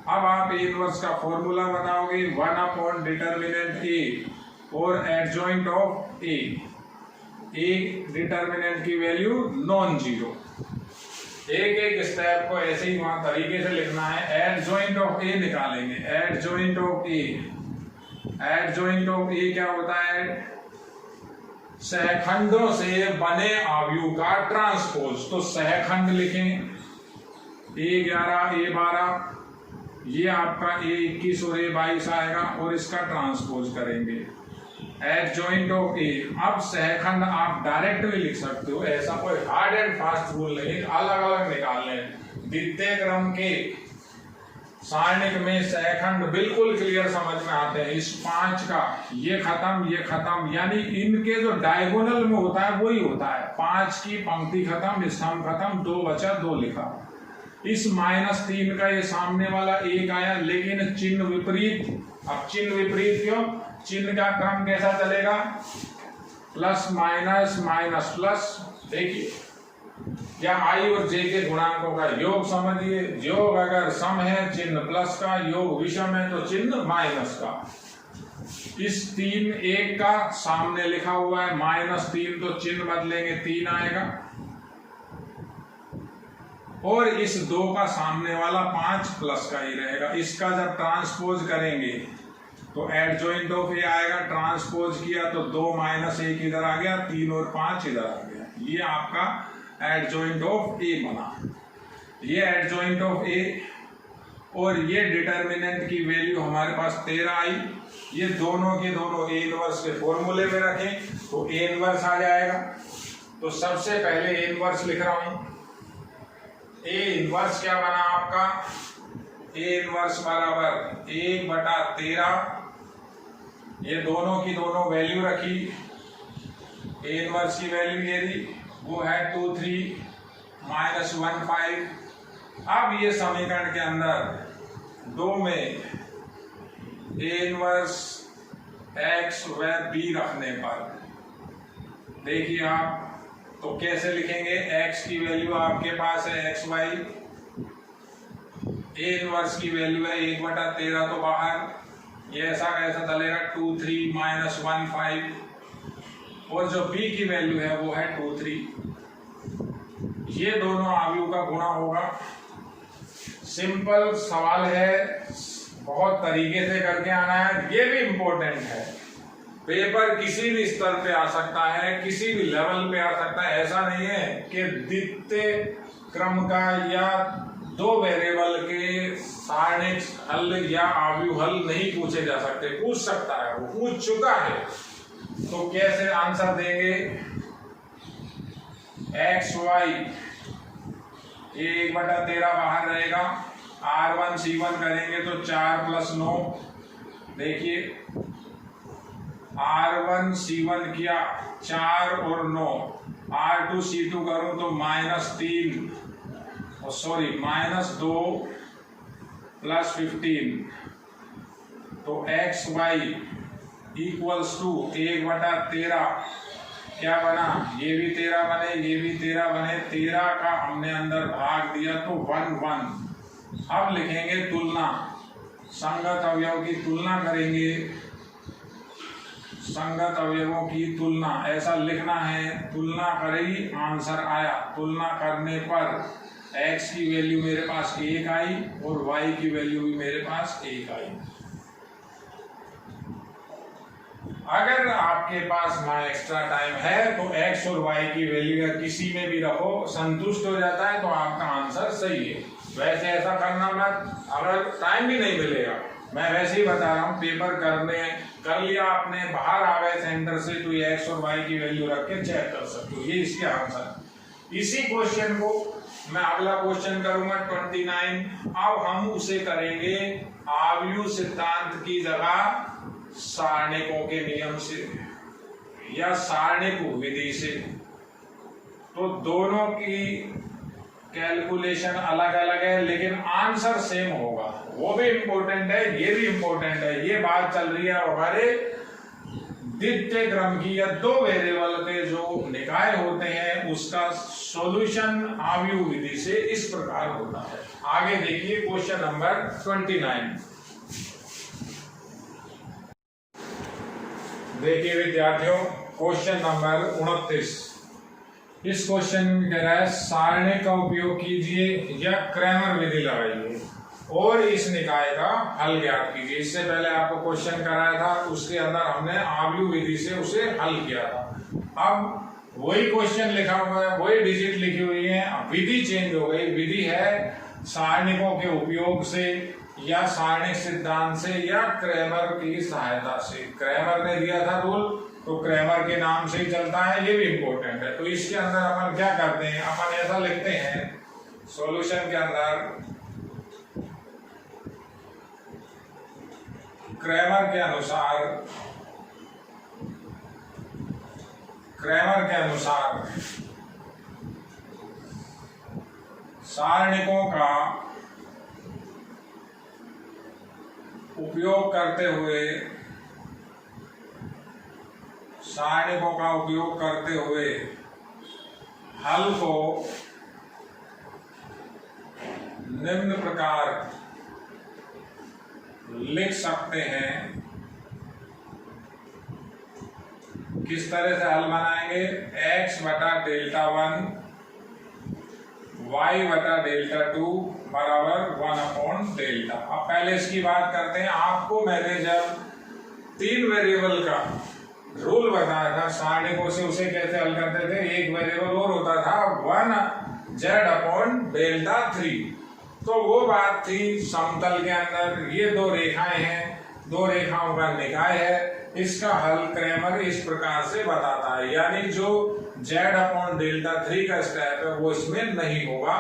अब आप ए इनवर्स का फॉर्मूला बनाओगे, 1 अपॉन डिटर्मिनेंट ए और adjoint of A. A determinant की वैल्यू नॉन जीरो। एक एक स्टेप को ऐसे ही वहां तरीके से लिखना है। एडजॉइंट ऑफ ए निकालेंगे, adjoint of A. Adjoint of A क्या होता है? सहखंडों से बने अवयव का ट्रांसपोज। तो सहखंड लिखें, A11 A12, ये आपका A21 और A22 आएगा और इसका ट्रांसपोज करेंगे। एडजॉइंट ऑफ ए। अब सहखंड आप डायरेक्ट भी लिख सकते हो, ऐसा कोई हार्ड एंड फास्ट रूल नहीं, अलग अलग निकालने। द्वितीय क्रम के सारणिक में सहखंड बिल्कुल क्लियर समझ में आते हैं। इस 5 का ये खत्म, यानी इनके जो डायगोनल में होता है वही होता है। 5 की पंक्ति खत्म, स्तंभ खत्म, 2 बचा, 2 लिखा। इस -3 का ये सामने वाला 1 आया, लेकिन चिन्ह विपरीत। अब चिन्ह विपरीत क्यों? चिन्ह का क्रम कैसा चलेगा? Plus minus, minus plus. देखिए, या आई और जे के गुणांकों का योग समझिए। योग अगर सम है चिन्ह प्लस का, योग विषम है तो चिन्ह माइनस का। इस 3 1 का सामने लिखा हुआ है, -3 तो चिन्ह बदलेंगे, 3 आएगा। और इस 2 का सामने वाला 5 प्लस का ही रहेगा। इसका जब ट्रांसपोज करेंगे तो एडजॉइंट ऑफ ए आएगा, ट्रांसपोज किया तो 2 - 1 इधर आ गया, 3 और 5 इधर आ गया। ये आपका एडजॉइंट ऑफ ए बना। ये एडजॉइंट ऑफ ए और ये डिटर्मिनेंट की वैल्यू हमारे पास 13 आई। ये दोनों के दोनों ए इनवर्स के फॉर्मूले में रखें तो ए इनवर्स आ जाएगा। तो सबसे पहले ए इनवर्स लिख रहा हूं। ए इनवर्स क्या बना आपका? ए इनवर्स बराबर 1/13। ये दोनों की दोनों वैल्यू रखी। ए इनवर्स की वैल्यू ये थी, वो है 23 - 15। अब ये समीकरण के अंदर 2 में ए इनवर्स x व b रखने पर देखिए आप तो कैसे लिखेंगे? x की वैल्यू आपके पास है xy, ए इनवर्स की वैल्यू है 1/13 तो बाहर। ये ऐसा कैसा चलेगा? 23 - 15 और जो b की वैल्यू है वो है 23। ये दोनों अवयव का गुणा होगा। सिंपल सवाल है, बहुत तरीके से करके आना है। ये भी इंपॉर्टेंट है। पेपर किसी भी स्तर पे आ सकता है, किसी भी लेवल पे आ सकता है। ऐसा नहीं है कि द्वितीय क्रम का या 2 वेरिएबल के सारणिक हल या अवयव हल नहीं पूछे जा सकते। पूछ सकता है, वो पूछ चुका है। तो कैसे आंसर देंगे? एक्स वाई 1/13 बाहर रहेगा। R1 C1 करेंगे तो 4 + 9। देखिए R1 C1 किया 4 और 9। R2 C2 करूं तो -3 सॉरी -2 + 15। तो एक्स वाई इक्वल्स टू 1/13 क्या बना? ये भी 13 बने, ये भी 13 बने। 13 का हमने अंदर भाग दिया तो 1 1। अब लिखेंगे तुलना, संगत अवयव की तुलना करेंगे। संगत अवयवों की तुलना ऐसा लिखना है, तुलना करेगी, आंसर आया। तुलना करने पर x की वैल्यू मेरे पास 1 आई और y की वैल्यू भी मेरे पास 1 आई। अगर आपके पास ना एक्स्ट्रा टाइम है तो x और y की वैल्यू किसी में भी रखो, संतुष्ट हो जाता है तो आपका आंसर सही है। वैसे ऐसा करना मत, अगर टाइम भी नहीं मिलेगा। मैं वैसे ही बता रहा हूँ, पेपर कर लिया आपने, बाहर आ गए सेंटर से तो ये x और y की वैल्यू रख के चेक कर सकते हो। ये इसके आंसर। इसी क्वेश्चन को मैं अगला क्वेश्चन करूंगा 29। अब हम उसे करेंगे आव्यूह सिद्धांत की जगह सारणिकों के नियम से या सारणिक विधि से। तो दोनों की कैलकुलेशन अलग अलग है लेकिन आंसर सेम होगा, वो भी इंपॉर्टेंट है, ये भी इंपॉर्टेंट है। ये बात चल रही है हमारे द्वितीय क्रम की या दो वेरिएबल के जो निकाय होते हैं उसका सॉल्यूशन आव्यूह विधि से इस प्रकार होता है। आगे देखिए क्वेश्चन नंबर 29। देखिए विद्यार्थियों, क्वेश्चन नंबर 29। इस क्वेश्चन में कह रहा है सारणी का उपयोग कीजिए या क्रैमर विधि लगाइए और इस निकाय का हल ज्ञात कीजिए। इससे पहले आपको क्वेश्चन कराया था, उसके अंदर हमने आव्यूह विधि से उसे हल किया था। अब वही क्वेश्चन लिखा हुआ है, वही डिजिट लिखी हुई है, विधि चेंज हो गई। विधि है सारणिकों के उपयोग से या सारणिक सिद्धांत से या क्रैमर की सहायता से। क्रैमर ने दिया था रूल तो क्रैमर के नाम से ही चलता है, ये भी इंपॉर्टेंट है। तो इसके अंदर अपन क्या करते हैं, अपन ऐसा लिखते हैं सॉल्यूशन के अंदर क्रैमर के अनुसार सारणिकों का उपयोग करते हुए हल को निम्न प्रकार लिख सकते हैं। किस तरह से हल बनाएंगे, x बटा डेल्टा 1 y बटा डेल्टा 2 बराबर 1 डेल्टा। अब पहले इसकी बात करते हैं। आपको मैंने जब 3 वेरिएबल का रूल बताया था सारणिकों से, उसे कैसे हल करते थे, एक वेरिएबल और होता था 1z डेल्टा 3। तो वो बात थी समतल के अंदर ये दो रेखाएं हैं, दो रेखाओं का निकाय है, इसका हल क्रैमर इस प्रकार से बताता है। यानी जो z डेल्टा 3 का स्टेप है वो इसमें नहीं होगा।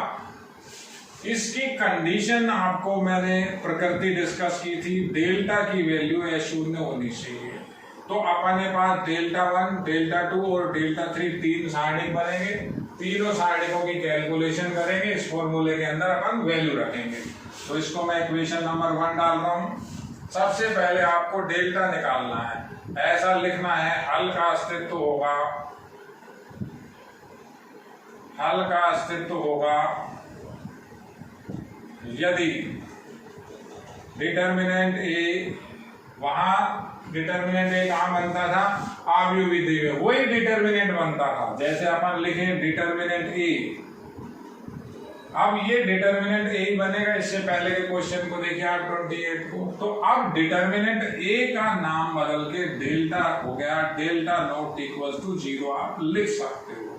इसकी कंडीशन आपको मैंने प्रकृति डिस्कस की थी, डेल्टा की वैल्यू शून्य होनी चाहिए। तो अपने पास डेल्टा 1, डेल्टा 2 और डेल्टा 3 तीन सारणिक बनेंगे। तीनों सारणिकों की कैलकुलेशन करेंगे, इस फॉर्मूले के अंदर अपन वैल्यू रखेंगे। तो इसको मैं इक्वेशन नंबर 1 डाल रहा हूं। सबसे पहले आपको डेल्टा निकालना है। ऐसा लिखना है हल का अस्तित्व होगा यदि डिटर्मिनेंट ए, वहां डिटर्मिनेंट ए कहां बनता था, आव्यूह विधि में वही डिटर्मिनेंट बनता था। जैसे अपन लिखे डिटर्मिनेंट ए, अब ये डिटर्मिनेंट ए ही बनेगा। इससे पहले के क्वेश्चन को देखिए 28 को। तो अब डिटर्मिनेंट ए का नाम बदल के डेल्टा हो गया, डेल्टा नॉट इक्वल टू 0 आप लिख सकते हो।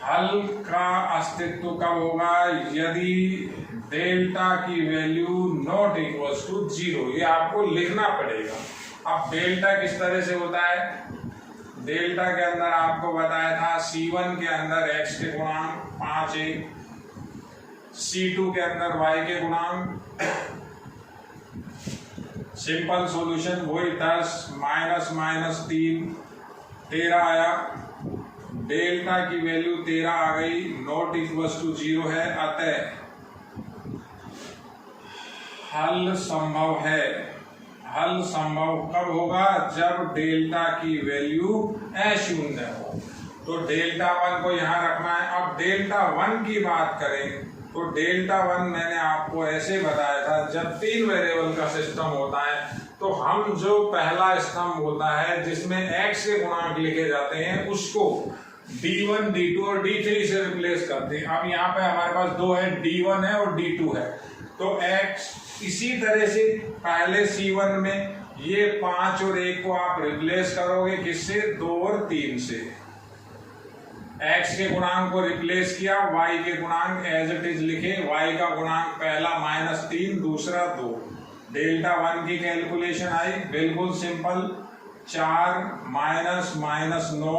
हल का अस्तित्व कब होगा, यदि डेल्टा की वैल्यू नॉट इक्वल टू 0, ये आपको लिखना पड़ेगा। अब डेल्टा किस तरह से होता है, डेल्टा के अंदर आपको बताया था C1 के अंदर x के गुणांक 5a, C2 के अंदर y के गुणांक, सिंपल सॉल्यूशन वही 10 माइनस 3 13 आया। डेल्टा की वैल्यू 13 आ गई, नॉट इक्वल टू 0 है, अतः हल संभव है। हल संभव कब होगा, जब डेल्टा की वैल्यू अशून्य हो। तो डेल्टा 1 को यहां रखना है। अब डेल्टा 1 की बात करें तो डेल्टा 1 मैंने आपको ऐसे बताया था, जब 3 वेरिएबल का सिस्टम होता है तो हम जो पहला स्तंभ होता है जिसमें x के गुणांक लिखे जाते हैं उसको d1, d2 और d3 से रिप्लेस करते हैं। अब यहाँ पे हमारे पास 2 है, d1 है और d2 है। तो x इसी तरह से पहले C1 में ये 5 और 1 को आप रिप्लेस करोगे किससे, 2 और 3 से। x के गुणांक को रिप्लेस किया, y के गुणांक एज इट इज लिखे। y का गुणांक पहला -3, दूसरा 2। डेल्टा 1 की कैलकुलेशन आई बिल्कुल सिंपल, 4 -9,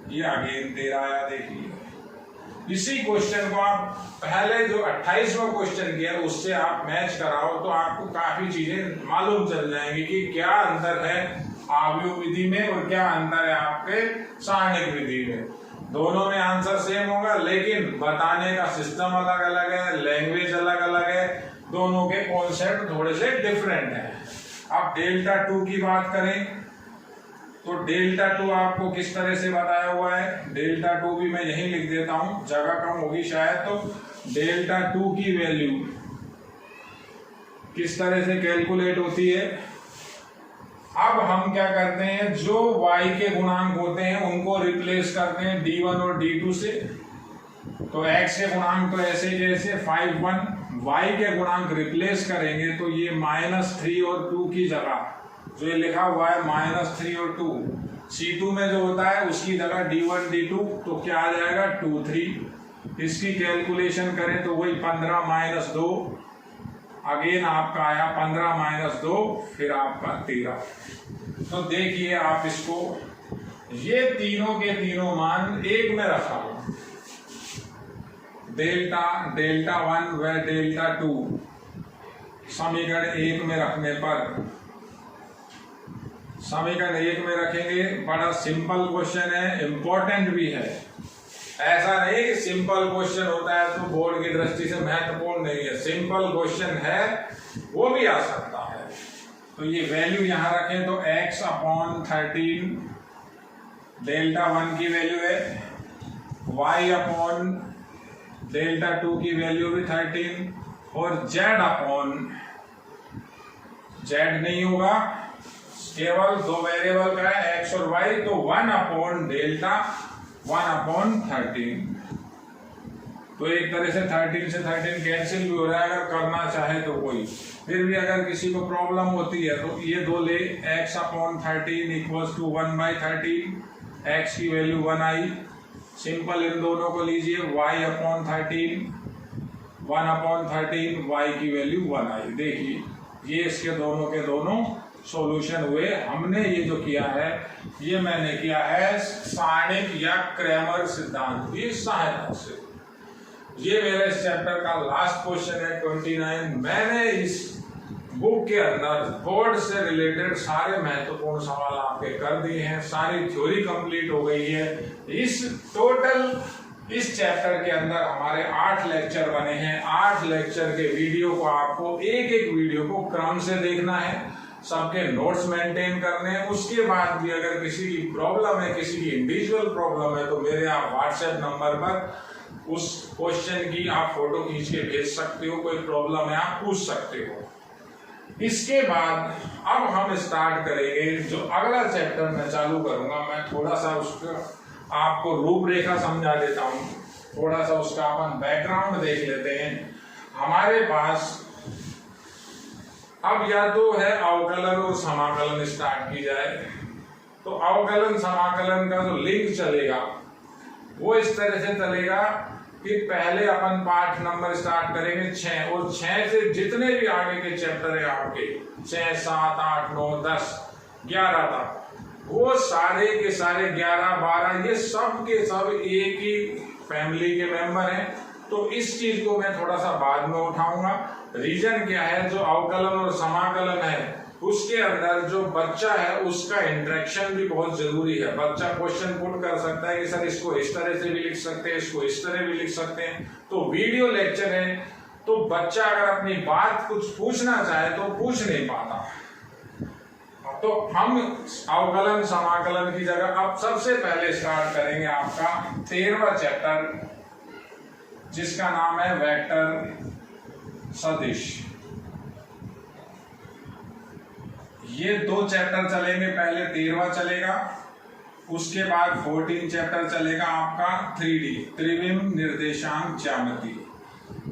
ये अगेन 13 आया। देखिए इसी क्वेश्चन को आप पहले जो 28वां क्वेश्चन किया उससे आप मैच कराओ तो आपको काफी चीजें मालूम चल जाएंगी कि क्या अंतर है आव्यूह विधि में और क्या अंतर है आपके सारणिक विधि में। दोनों में आंसर सेम होगा, लेकिन बताने का सिस्टम अलग अलग है, लैंग्वेज अलग अलग है, दोनों के कॉन्सेप्ट थोड़े से डिफरेंट हैं। अब डेल्टा टू की बात करें तो डेल्टा टू आपको किस तरह से बताया हुआ है, डेल्टा टू भी मैं यहीं लिख देता हूं, जगह कम होगी शायद। तो डेल्टा टू की वैल्यू किस तरह से कैलकुलेट होती है। अब हम क्या करते हैं, जो y के गुणांक होते हैं उनको रिप्लेस करते हैं d1 और d2 से। तो x के गुणांक तो ऐसे जैसे 5 1, y के गुणांक रिप्लेस करेंगे तो ये -3 और 2 की जगह जो ये लिखा हुआ है -3 और 2, C2 में जो होता है उसकी जगह d1 d2, तो क्या आ जाएगा 2 3। इसकी कैलकुलेशन करें तो वही 15 - 2, अगेन आपका आया 15 - 2, फिर आपका 13। तो देखिए आप इसको, ये तीनों के तीनों मान एक में रखा हूं, डेल्टा 1 व डेल्टा 2 समीकरण 1 में रखने पर, समीकरण 1 में रखेंगे। बड़ा सिंपल क्वेश्चन है, इंपॉर्टेंट भी है। ऐसा नहीं कि सिंपल क्वेश्चन होता है तो बोर्ड की दृष्टि से महत्वपूर्ण नहीं है, सिंपल क्वेश्चन है वो भी आ सकता है। तो ये वैल्यू यहां रखें तो x/13 डेल्टा 1 की वैल्यू है, y/ डेल्टा 2 की वैल्यू भी 13, और z नहीं होगा, केवल दो वेरिएबल का है x और y, तो 1/डेल्टा 1/13। तो एक तरह से 13 से 13 कैंसिल भी हो रहा है अगर करना चाहे तो कोई। फिर भी अगर किसी को प्रॉब्लम होती है तो ये दो ले, x/13 = 1/13, x की वैल्यू 1 आई, सिंपल इन दोनों को लीजिए, y/13 1/13, y की वैल्यू 1 आई। देखिए ये इसके दोनों के दोनों सॉल्यूशन हुए। हमने ये जो किया है ये मैंने किया है सारणिक या क्रैमर सिद्धांत की सहायता से। ये मेरे इस चैप्टर का लास्ट क्वेश्चन है 29। मैंने इस बुक के अंदर बोर्ड से रिलेटेड सारे महत्वपूर्ण सवाल आपके कर दिए हैं, सारी थ्योरी कंप्लीट हो गई है। इस चैप्टर के अंदर हमारे 8 लेक्चर बने हैं। 8 लेक्चर के वीडियो को आपको एक वीडियो को क्रम से देखना है, सबके नोट्स मेंटेन करने हैं। उसके बाद भी अगर किसी की प्रॉब्लम है, किसी की इंडिविजुअल प्रॉब्लम है, तो मेरे आप व्हाट्सएप नंबर पर उस क्वेश्चन की आप फोटो खींच के भेज सकते हो, कोई प्रॉब्लम है आप पूछ सकते हो। इसके बाद अब हम स्टार्ट करेंगे जो अगला चैप्टर मैं चालू करूंगा। मैं थोड़ा सा उसका आपको रूपरेखा समझा देता हूं, थोड़ा सा उसका अपन बैकग्राउंड देख लेते हैं। हमारे पास अब या तो है अवकलन और समाकलन स्टार्ट की जाए, तो अवकलन समाकलन का जो लिंक चलेगा वो इस तरह से चलेगा कि पहले अपन पाठ नंबर स्टार्ट करेंगे 6, और 6 से जितने भी आगे के चैप्टर है आपके 6, 7, 8, 9, 10, 11 तक, वो सारे के सारे 11, 12 ये सब के सब एक ही फैमिली के मेंबर हैं। तो इस चीज को मैं थोड़ा सा बाद में उठाऊंगा। रीजन क्या है, जो अवकलन और समाकलन है उसके अंदर जो बच्चा है उसका इंटरेक्शन भी बहुत जरूरी है। बच्चा क्वेश्चन पुट कर सकता है कि सर इसको इस तरह से भी लिख सकते हैं, इसको इस तरह भी लिख सकते हैं। तो वीडियो लेक्चर है तो बच्चा अगर अपनी बात कुछ पूछना चाहे तो पूछ नहीं पाता। तो हम अवकलन समाकलन की जगह अब सबसे पहले स्टार्ट करेंगे आपका 13वां चैप्टर, जिसका नाम है वेक्टर सदिश। ये 2 चैप्टर चलेंगे, पहले 13वां चलेगा, उसके बाद 14 चैप्टर चलेगा आपका 3D त्रिविम निर्देशांक ज्यामिति।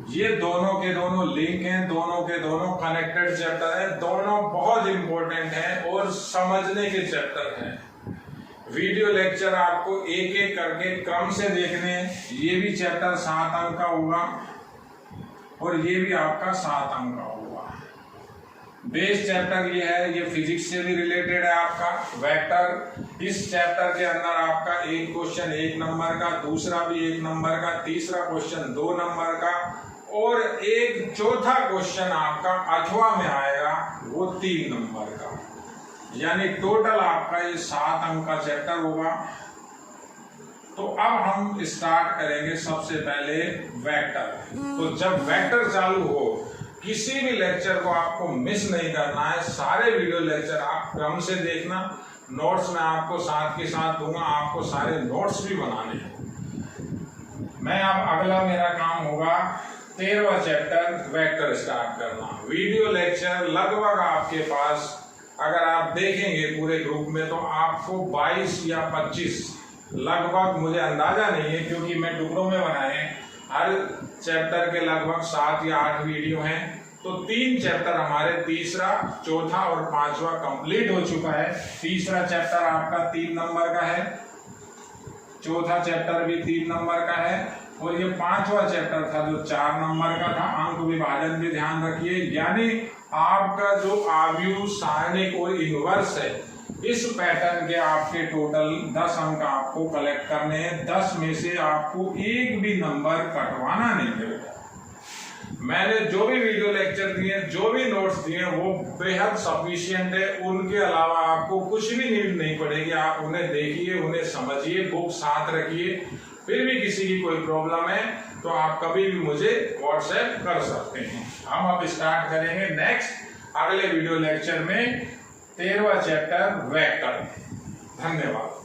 ये दोनों के दोनों लिंक हैं, दोनों के दोनों कनेक्टेड चैप्टर है, दोनों बहुत इंपॉर्टेंट हैं और समझने के चैप्टर हैं। वीडियो लेक्चर आपको एक एक करके क्रम से देखने हैं। ये भी चैप्टर 7 अंक का होगा और ये भी आपका 7 अंक का होगा। बेस चैप्टर ये है, ये फिजिक्स से भी रिलेटेड है आपका वेक्टर। इस चैप्टर के अंदर आपका एक क्वेश्चन 1 नंबर का, दूसरा भी 1 नंबर का, तीसरा क्वेश्चन 2 नंबर का, और एक चौथा क्वेश्चन आपका 8वां में आएगा वो 3 नंबर का। यानी टोटल आपका ये 7 अंक का चैप्टर होगा। तो अब हम स्टार्ट करेंगे सबसे पहले वेक्टर। तो जब वेक्टर चालू हो, किसी भी लेक्चर को आपको मिस नहीं करना है, सारे वीडियो लेक्चर आप क्रम से देखना। नोट्स मैं आपको साथ के साथ दूंगा, आपको सारे नोट्स भी बनाने हैं। मैं अब अगला मेरा काम होगा 13वां चैप्टर वेक्टर स्टार्ट करना। वीडियो लेक्चर लगभग आपके पास अगर आप देखेंगे पूरे ग्रुप में तो आपको 22 या 25 लगभग, मुझे अंदाजा नहीं है क्योंकि मैं टुकड़ों में बनाए हैं। हर चैप्टर के लगभग 7 या 8 वीडियो हैं। तो 3 चैप्टर हमारे, तीसरा, चौथा और 5वां कंप्लीट हो चुका है। तीसरा चैप्टर आपका 3 नंबर का है, चौथा चैप्टर भी 3 नंबर का है और ये 5वां चैप्टर था जो 4 नंबर का था। अंक विभाजन भी ध्यान रखिए, यानी आपका जो आव्यूह, सारणिक और इनवर्स है, इस पैटर्न के आपके टोटल 10 अंक आपको कलेक्ट करने हैं। 10 में से आपको एक भी नंबर कटवाना नहीं है। मैंने जो भी वीडियो लेक्चर दिए, जो भी नोट्स दिए, वो बेहद सफिशिएंट है। उनके अलावा आपको कुछ भी नीड नहीं पड़ेगी। आप उन्हें देखिए, उन्हें समझिए, बुक साथ रखिए। फिर भी किसी की कोई प्रॉब्लम है तो आप कभी भी मुझे व्हाट्सएप कर सकते हैं। हम अब स्टार्ट करेंगे नेक्स्ट अगले वीडियो लेक्चर में 13वां चैप्टर वेक्टर। धन्यवाद।